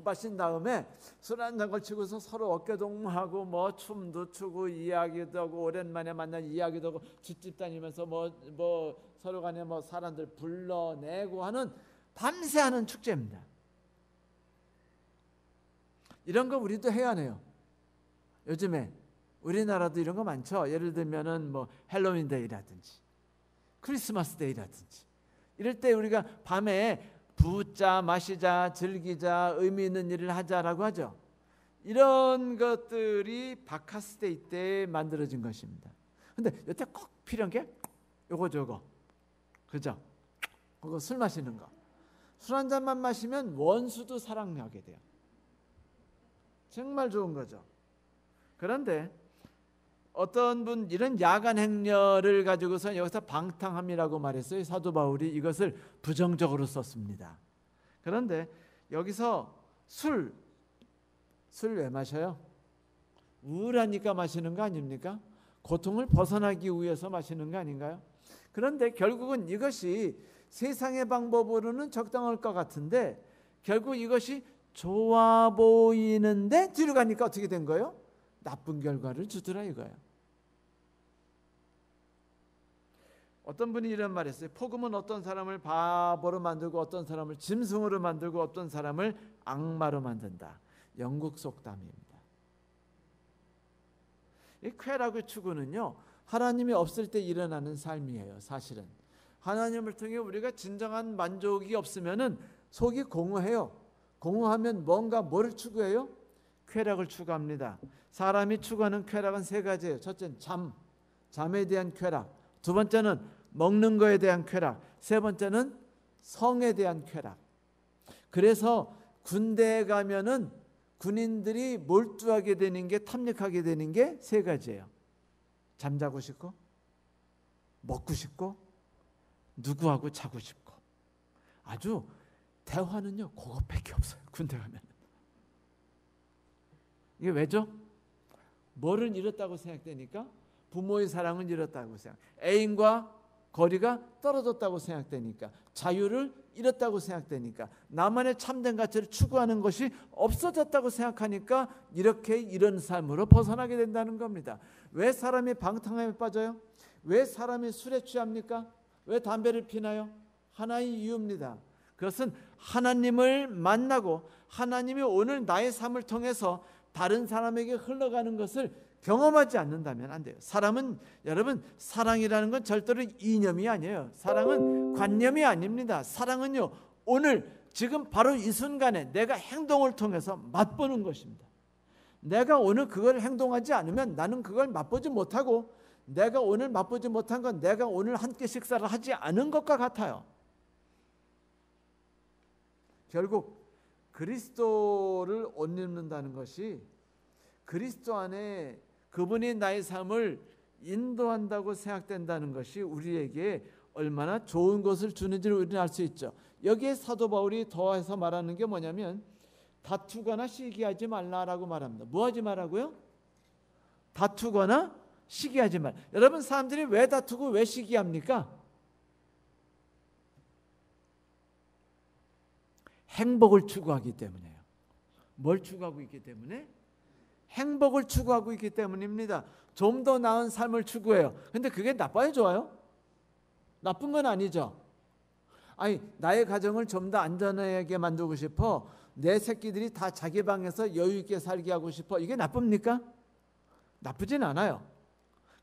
마신 다음에 술 한잔 걸치고서 서로 어깨 동무하고 뭐 춤도 추고 이야기도 하고 오랜만에 만난 이야기도 하고 집집 다니면서 뭐 서로 간에 뭐 사람들 불러내고 하는 밤새 하는 축제입니다. 이런 거 우리도 해야 해요. 요즘에 우리나라도 이런 거 많죠. 예를 들면은 뭐 헬로윈 데이라든지 크리스마스 데이라든지 이럴 때 우리가 밤에 부자 마시자 즐기자 의미 있는 일을 하자라고 하죠. 이런 것들이 바카스 데이 때 만들어진 것입니다. 근데 여태 꼭 필요한 게 요거 저거 그죠? 그거 술 마시는 거. 술 한 잔만 마시면 원수도 사랑하게 돼요. 정말 좋은 거죠. 그런데 어떤 분 이런 야간 행렬을 가지고서 여기서 방탕함이라고 말했어요. 사도 바울이 이것을 부정적으로 썼습니다. 그런데 여기서 술 왜 마셔요? 우울하니까 마시는 거 아닙니까? 고통을 벗어나기 위해서 마시는 거 아닌가요? 그런데 결국은 이것이 세상의 방법으로는 적당할 것 같은데 결국 이것이 좋아 보이는데 뒤로 가니까 어떻게 된 거예요? 나쁜 결과를 주더라 이거예요. 어떤 분이 이런 말 했어요. 복음은 어떤 사람을 바보로 만들고 어떤 사람을 짐승으로 만들고 어떤 사람을 악마로 만든다. 영국 속담입니다. 이 쾌락의 추구는요 하나님이 없을 때 일어나는 삶이에요. 사실은 하나님을 통해 우리가 진정한 만족이 없으면은 속이 공허해요. 공허하면 뭐를 추구해요? 쾌락을 추구합니다. 사람이 추구하는 쾌락은 세 가지예요. 첫째는 잠에 대한 쾌락. 두 번째는 먹는 거에 대한 쾌락. 세 번째는 성에 대한 쾌락. 그래서 군대에 가면은 군인들이 몰두하게 되는 게 탐닉하게 되는 게 세 가지예요. 잠자고 싶고 먹고 싶고 누구하고 자고 싶고. 아주 대화는요 그것밖에 없어요. 군대 가면. 이게 왜죠? 뭐를 잃었다고 생각되니까 부모의 사랑은 잃었다고 생각. 애인과 거리가 떨어졌다고 생각되니까, 자유를 잃었다고 생각되니까, 나만의 참된 가치를 추구하는 것이 없어졌다고 생각하니까 이렇게 이런 삶으로 벗어나게 된다는 겁니다. 왜 사람이 방탕함에 빠져요? 왜 사람이 술에 취합니까? 왜 담배를 피나요? 하나의 이유입니다. 그것은 하나님을 만나고 하나님이 오늘 나의 삶을 통해서 다른 사람에게 흘러가는 것을 경험하지 않는다면 안 돼요. 사람은, 여러분, 사랑이라는 건 절대로 이념이 아니에요. 사랑은 관념이 아닙니다. 사랑은요, 오늘 지금 바로 이 순간에 내가 행동을 통해서 맛보는 것입니다. 내가 오늘 그걸 행동하지 않으면 나는 그걸 맛보지 못하고, 내가 오늘 맛보지 못한 건 내가 오늘 함께 식사를 하지 않은 것과 같아요. 결국 그리스도를 옷 입는다는 것이 그리스도 안에 그분이 나의 삶을 인도한다고 생각된다는 것이 우리에게 얼마나 좋은 것을 주는지를 우리는 알 수 있죠. 여기에 사도 바울이 더해서 말하는 게 뭐냐면 다투거나 시기하지 말라라고 말합니다. 뭐 하지 말라고요? 다투거나 시기하지 말. 여러분, 사람들이 왜 다투고 왜 시기합니까? 행복을 추구하기 때문이에요. 뭘 추구하고 있기 때문에? 행복을 추구하고 있기 때문입니다. 좀 더 나은 삶을 추구해요. 근데 그게 나빠요, 좋아요? 나쁜 건 아니죠. 아니, 나의 가정을 좀 더 안전하게 만들고 싶어. 내 새끼들이 다 자기 방에서 여유 있게 살게 하고 싶어. 이게 나쁩니까? 나쁘진 않아요.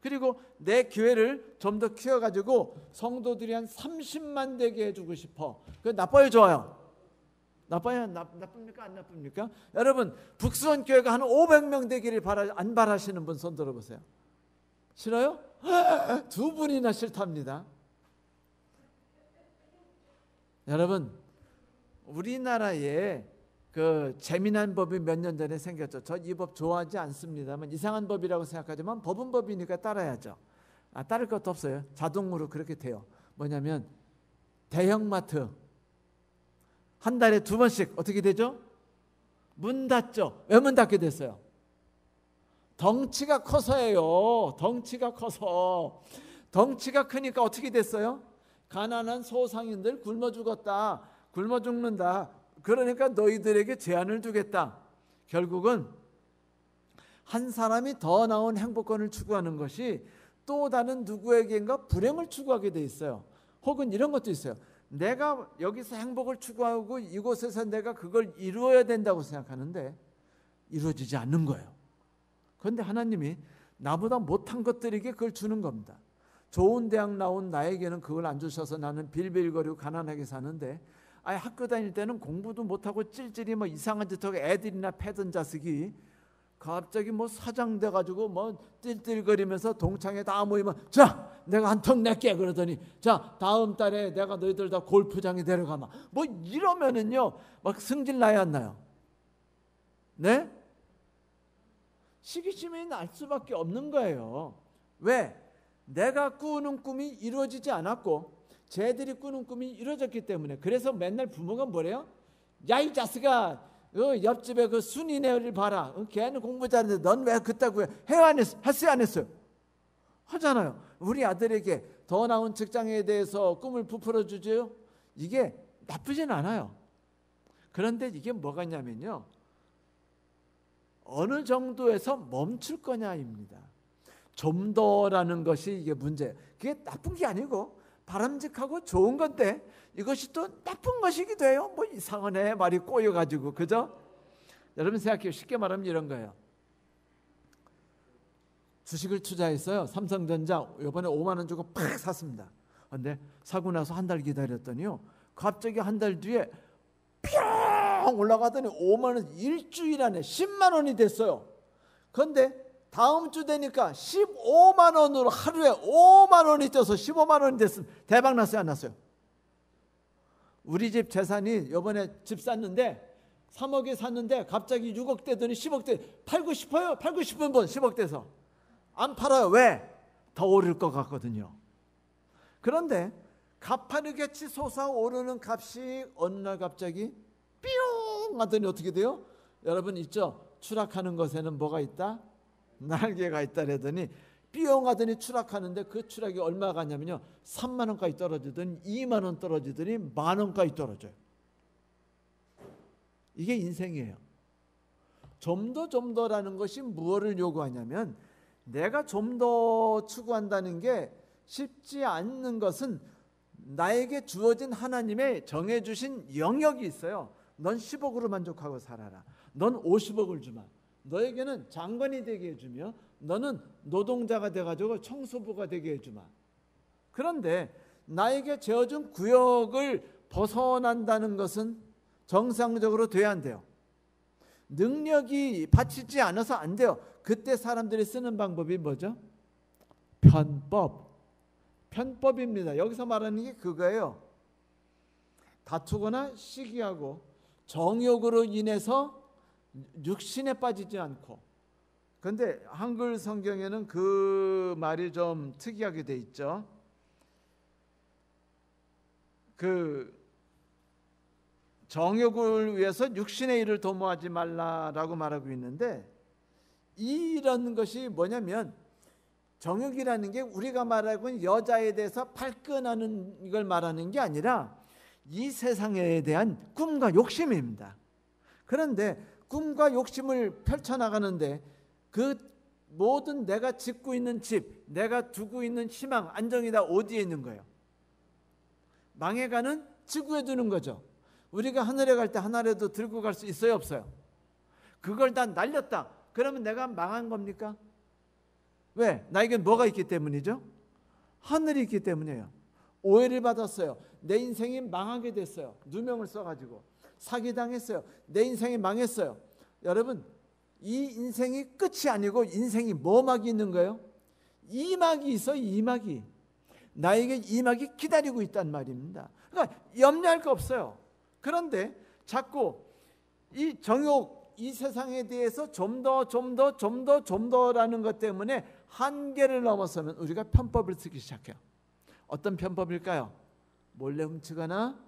그리고 내 교회를 좀 더 키워가지고 성도들이 한 30만 되게 해주고 싶어. 그게 나빠요, 좋아요? 나빠요? 나쁩니까? 안 나쁩니까? 여러분, 북수원 교회가 한 500명 되기를 안 바라시는 분 손 들어보세요. 싫어요? 두 분이나 싫답니다. 여러분, 우리나라에 그 재미난 법이 몇 년 전에 생겼죠. 저 이 법 좋아하지 않습니다만 이상한 법이라고 생각하지만 법은 법이니까 따라야죠. 따를 것도 없어요. 자동으로 그렇게 돼요. 뭐냐면 대형마트 한 달에 2번씩 어떻게 되죠? 문 닫죠. 왜 문 닫게 됐어요? 덩치가 커서예요. 덩치가 커서. 덩치가 크니까 어떻게 됐어요? 가난한 소상인들 굶어 죽었다. 굶어 죽는다. 그러니까 너희들에게 제한을 두겠다. 결국은 한 사람이 더 나은 행복권을 추구하는 것이 또 다른 누구에게인가 불행을 추구하게 돼 있어요. 혹은 이런 것도 있어요. 내가 여기서 행복을 추구하고 이곳에서 내가 그걸 이루어야 된다고 생각하는데 이루어지지 않는 거예요. 그런데 하나님이 나보다 못한 것들에게 그걸 주는 겁니다. 좋은 대학 나온 나에게는 그걸 안 주셔서 나는 빌빌거리고 가난하게 사는데, 아예 학교 다닐 때는 공부도 못하고 찔찔이 뭐 이상한 짓 하고 애들이나 패던 자식이 갑자기 뭐 사장 돼가지고 뭐 띨띨거리면서 동창회 다 모이면 자 내가 한 턱 낼게 그러더니 자 다음 달에 내가 너희들 다 골프장에 데려가마 뭐 이러면은요 막 승질 나야 안 나요? 네? 시기심이 날 수밖에 없는 거예요. 왜? 내가 꾸는 꿈이 이루어지지 않았고 쟤들이 꾸는 꿈이 이루어졌기 때문에. 그래서 맨날 부모가 뭐래요? 야 이 자식아 옆집에 그 순이네를 봐라. 걔는 공부 잘하는데 넌 왜 그따구 해요 안 했어? 했어요 안 했어요? 하잖아요. 우리 아들에게 더 나은 직장에 대해서 꿈을 부풀어 주죠. 이게 나쁘진 않아요. 그런데 이게 뭐가 있냐면요, 어느 정도에서 멈출 거냐입니다. 좀 더라는 것이 이게 문제. 그게 나쁜 게 아니고 바람직하고 좋은 건데 이것이 또 나쁜 것이기도 해요. 뭐 이상한 애 말이 꼬여가지고, 그죠? 여러분 생각해요. 쉽게 말하면 이런 거예요. 주식을 투자했어요. 삼성전자 이번에 5만 원 주고 팍 샀습니다. 근데 사고 나서 한 달 기다렸더니요, 갑자기 한 달 뒤에 뿅 올라가더니 5만 원 일주일 안에 10만 원이 됐어요. 그런데 다음 주 되니까 15만 원으로 하루에 5만 원이 뛰어서 15만 원이 됐으면 대박 났어요 안 났어요? 우리 집 재산이 이번에 집 샀는데 3억에 샀는데 갑자기 6억 되더니 10억 돼. 팔고 싶어요? 팔고 싶은 분 10억 돼서 안 팔아요. 왜? 더 오를 것 같거든요. 그런데 가파르게치 솟아오르는 값이 어느 날 갑자기 삐용 하더니 어떻게 돼요? 여러분 있죠? 추락하는 것에는 뭐가 있다? 날개가 있다 그러더니 삐용하더니 추락하는데 그 추락이 얼마 가냐면요, 3만 원까지 떨어지더니 2만 원 떨어지더니 만 원까지 떨어져요. 이게 인생이에요. 좀 더라는 것이 무엇을 요구하냐면, 내가 좀 더 추구한다는 게 쉽지 않는 것은 나에게 주어진 하나님의 정해주신 영역이 있어요. 넌 10억으로 만족하고 살아라. 넌 50억을 주마. 너에게는 장관이 되게 해주며 너는 노동자가 돼가지고 청소부가 되게 해주마. 그런데 나에게 재어준 구역을 벗어난다는 것은 정상적으로 돼야 안 돼요. 능력이 받치지 않아서 안 돼요. 그때 사람들이 쓰는 방법이 뭐죠? 편법입니다. 여기서 말하는 게 그거예요. 다투거나 시기하고 정욕으로 인해서 육신에 빠지지 않고. 그런데 한글 성경에는 그 말이 좀 특이하게 돼 있죠. 그 정욕을 위해서 육신의 일을 도모하지 말라라고 말하고 있는데, 이런 것이 뭐냐면, 정욕이라는 게 우리가 말하고 여자에 대해서 발끈하는 이걸 말하는 게 아니라 이 세상에 대한 꿈과 욕심입니다. 그런데 꿈과 욕심을 펼쳐나가는데 그 모든 내가 짓고 있는 집, 내가 두고 있는 희망, 안정이 다 어디에 있는 거예요? 망해가는 지구에 두는 거죠. 우리가 하늘에 갈 때 하늘에도 들고 갈 수 있어요, 없어요? 그걸 다 날렸다. 그러면 내가 망한 겁니까? 왜? 나에겐 뭐가 있기 때문이죠? 하늘이 있기 때문이에요. 오해를 받았어요. 내 인생이 망하게 됐어요. 누명을 써가지고 사기당했어요. 내 인생이 망했어요. 여러분, 이 인생이 끝이 아니고 인생이 뭐막이 있는 거예요? 이막이 있어요. 이막이. 나에게 이막이 기다리고 있단 말입니다. 그러니까 염려할 거 없어요. 그런데 자꾸 이 정욕, 이 세상에 대해서 좀 더라는 것 때문에 한계를 넘어서면 우리가 편법을 쓰기 시작해요. 어떤 편법일까요? 몰래 훔치거나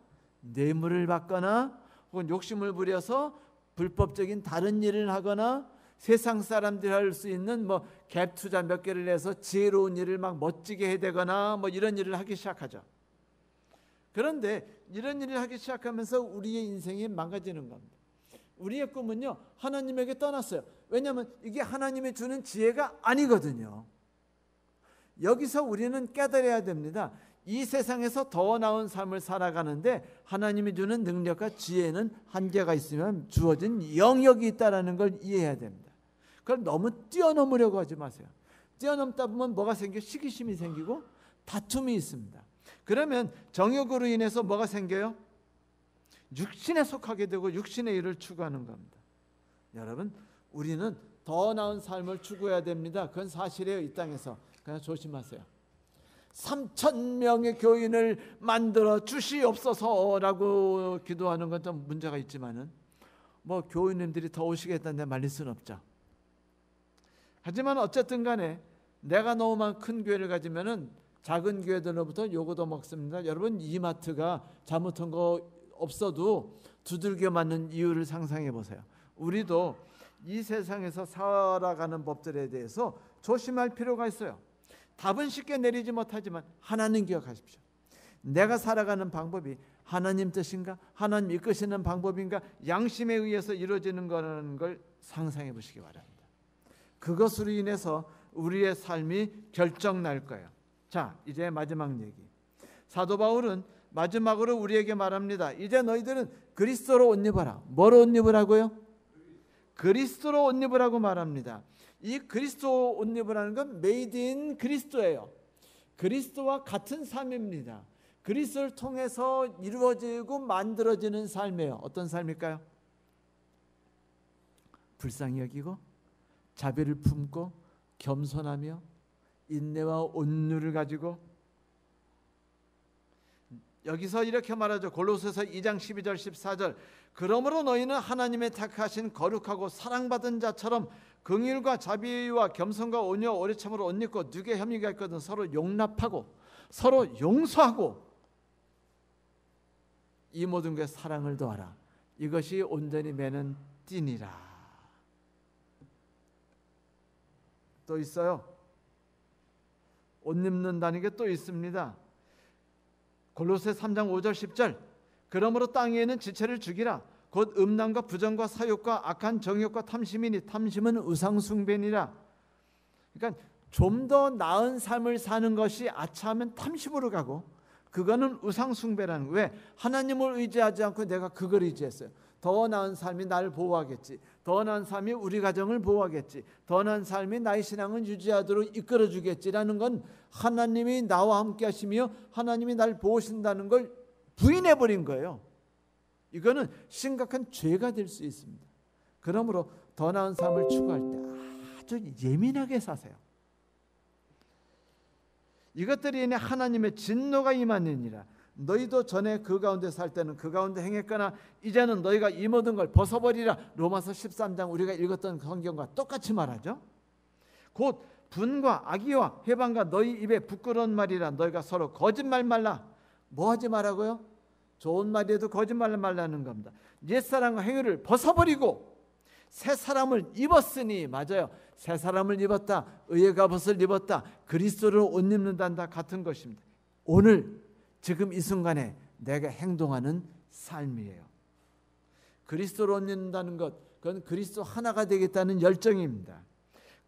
뇌물을 받거나 혹은 욕심을 부려서 불법적인 다른 일을 하거나 세상 사람들이 할 수 있는 갭 투자 몇 개를 내서 지혜로운 일을 막 멋지게 해대거나 이런 일을 하기 시작하죠. 그런데 이런 일을 하기 시작하면서 우리의 인생이 망가지는 겁니다. 우리의 꿈은요, 하나님에게 떠났어요. 왜냐하면 이게 하나님이 주는 지혜가 아니거든요. 여기서 우리는 깨달아야 됩니다. 이 세상에서 더 나은 삶을 살아가는데 하나님이 주는 능력과 지혜는 한계가 있으면 주어진 영역이 있다는 걸 이해해야 됩니다. 그걸 너무 뛰어넘으려고 하지 마세요. 뛰어넘다 보면 뭐가 생겨? 시기심이 생기고 다툼이 있습니다. 그러면 정욕으로 인해서 뭐가 생겨요? 육신에 속하게 되고 육신의 일을 추구하는 겁니다. 여러분, 우리는 더 나은 삶을 추구해야 됩니다. 그건 사실이에요. 이 땅에서. 그냥 조심하세요. 3,000명의 교인을 만들어 주시옵소서라고 기도하는 건 좀 문제가 있지만은 교인님들이 더 오시겠다는데 말릴 수는 없죠. 하지만 어쨌든 간에 내가 너무만 큰 교회를 가지면은 작은 교회들로부터 요구도 먹습니다. 여러분, 이마트가 잘못한 거 없어도 두들겨 맞는 이유를 상상해 보세요. 우리도 이 세상에서 살아가는 법들에 대해서 조심할 필요가 있어요. 답은 쉽게 내리지 못하지만 하나님 기억하십시오. 내가 살아가는 방법이 하나님 뜻인가? 하나님 이끄시는 방법인가? 양심에 의해서 이루어지는 거라는 걸 상상해 보시기 바랍니다. 그것으로 인해서 우리의 삶이 결정날 거예요. 자, 이제 마지막 얘기. 사도 바울은 마지막으로 우리에게 말합니다. 이제 너희들은 그리스도로 옷 입어라. 뭐로 옷 입으라고요? 그리스도로 옷 입으라고 말합니다. 이 그리스도 옷 입으라는 건 메이드 인 그리스도예요. 그리스도와 같은 삶입니다. 그리스도를 통해서 이루어지고 만들어지는 삶이에요. 어떤 삶일까요? 불쌍히 여기고 자비를 품고 겸손하며 인내와 온유를 가지고, 여기서 이렇게 말하죠. 골로새서 2장 12절 14절. 그러므로 너희는 하나님의 택하신 거룩하고 사랑받은 자처럼 긍휼과 자비와 겸손과 온유와 오래참으로 옷 입고 누구의 혐의가 있거든 서로 용납하고 서로 용서하고 이 모든 것에 사랑을 더하라. 이것이 온전히 매는 띠니라. 또 있어요. 옷 입는다는 게 또 있습니다. 골로새 3장 5절 10절 그러므로 땅에 있는 지체를 죽이라. 곧 음란과 부정과 사욕과 악한 정욕과 탐심이니 탐심은 우상숭배니라. 그러니까 좀 더 나은 삶을 사는 것이 아차하면 탐심으로 가고, 그거는 우상숭배라는 거예요. 왜? 하나님을 의지하지 않고 내가 그걸 의지했어요. 더 나은 삶이 나를 보호하겠지, 더 나은 삶이 우리 가정을 보호하겠지, 더 나은 삶이 나의 신앙을 유지하도록 이끌어주겠지라는 건 하나님이 나와 함께 하시며 하나님이 나를 보호하신다는 걸 부인해버린 거예요. 이거는 심각한 죄가 될 수 있습니다. 그러므로 더 나은 삶을 추구할 때 아주 예민하게 사세요. 이것들이 인해 하나님의 진노가 임하느니라. 너희도 전에 그 가운데 살 때는 그 가운데 행했거나 이제는 너희가 이 모든 걸 벗어버리라. 로마서 13장 우리가 읽었던 성경과 똑같이 말하죠. 곧 분과 악의와 회방과 너희 입에 부끄러운 말이라. 너희가 서로 거짓말 말라. 뭐 하지 말라고요? 좋은 말이라도 거짓말 말라는 겁니다. 옛사람과 행위를 벗어버리고 새 사람을 입었으니, 맞아요, 새 사람을 입었다, 의의 갑옷을 입었다, 그리스도를 옷 입는다 같은 것입니다. 오늘 지금 이 순간에 내가 행동하는 삶이에요. 그리스도를 옷 입는다는 것, 그건 그리스도 하나가 되겠다는 열정입니다.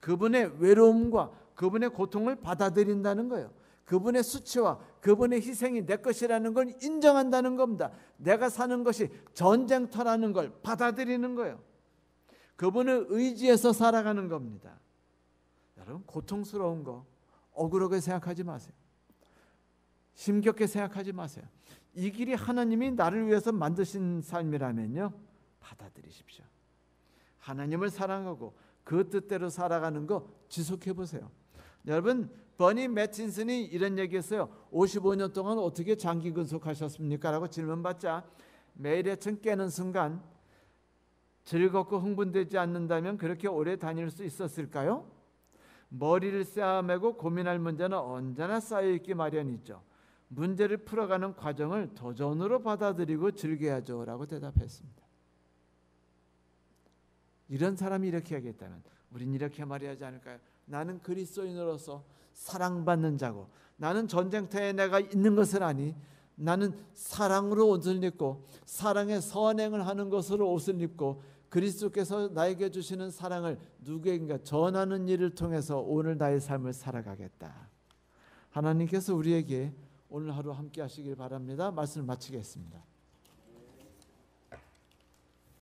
그분의 외로움과 그분의 고통을 받아들인다는 거예요. 그분의 수치와 그분의 희생이 내 것이라는 걸 인정한다는 겁니다. 내가 사는 것이 전쟁터라는 걸 받아들이는 거예요. 그분을 의지해서 살아가는 겁니다. 여러분, 고통스러운 거 억울하게 생각하지 마세요. 힘겹게 생각하지 마세요. 이 길이 하나님이 나를 위해서 만드신 삶이라면요, 받아들이십시오. 하나님을 사랑하고 그 뜻대로 살아가는 거 지속해 보세요. 여러분, 버니 매틴슨이 이런 얘기했어요. 55년 동안 어떻게 장기 근속하셨습니까? 라고 질문받자 매일 아침 깨는 순간 즐겁고 흥분되지 않는다면 그렇게 오래 다닐 수 있었을까요? 머리를 쌓아매고 고민할 문제는 언제나 쌓여있기 마련이죠. 문제를 풀어가는 과정을 도전으로 받아들이고 즐겨야죠 라고 대답했습니다. 이런 사람이 이렇게 하겠다면 우린 이렇게 말해야지 않을까요? 나는 그리스도인으로서 사랑받는 자고, 나는 전쟁터에 내가 있는 것을 아니, 나는 사랑으로 옷을 입고 사랑의 선행을 하는 것으로 옷을 입고 그리스도께서 나에게 주시는 사랑을 누구에게인가 전하는 일을 통해서 오늘 나의 삶을 살아가겠다. 하나님께서 우리에게 오늘 하루 함께 하시길 바랍니다. 말씀을 마치겠습니다.